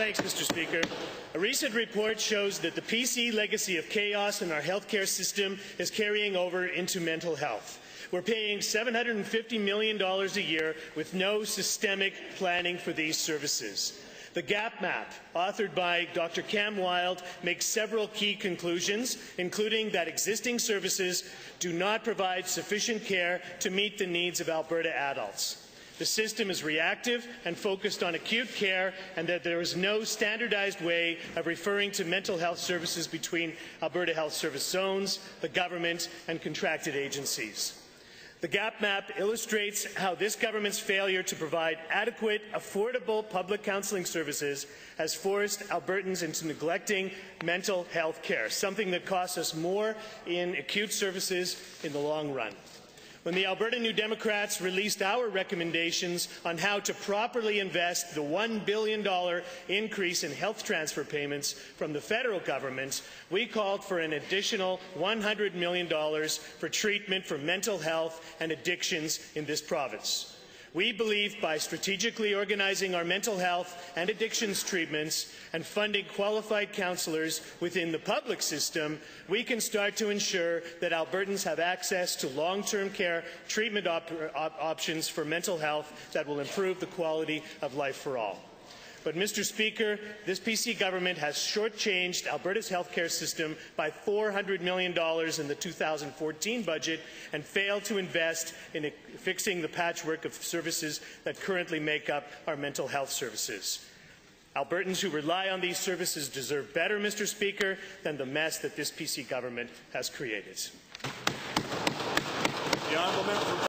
Thanks, Mr. Speaker. A recent report shows that the PC legacy of chaos in our healthcare system is carrying over into mental health. We're paying $750 million a year with no systemic planning for these services. The Gap Map, authored by Dr. Cam Wild, makes several key conclusions, including that existing services do not provide sufficient care to meet the needs of Alberta adults. The system is reactive and focused on acute care, and that there is no standardized way of referring to mental health services between Alberta Health Service zones, the government, and contracted agencies. The Gap Map illustrates how this government's failure to provide adequate, affordable public counselling services has forced Albertans into neglecting mental health care, something that costs us more in acute services in the long run. When the Alberta New Democrats released our recommendations on how to properly invest the $1 billion increase in health transfer payments from the federal government, we called for an additional $100 million for treatment for mental health and addictions in this province. We believe by strategically organizing our mental health and addictions treatments and funding qualified counsellors within the public system, we can start to ensure that Albertans have access to long-term care treatment options for mental health that will improve the quality of life for all. But, Mr. Speaker, this PC government has shortchanged Alberta's healthcare system by $400 million in the 2014 budget and failed to invest in fixing the patchwork of services that currently make up our mental health services. Albertans who rely on these services deserve better, Mr. Speaker, than the mess that this PC government has created.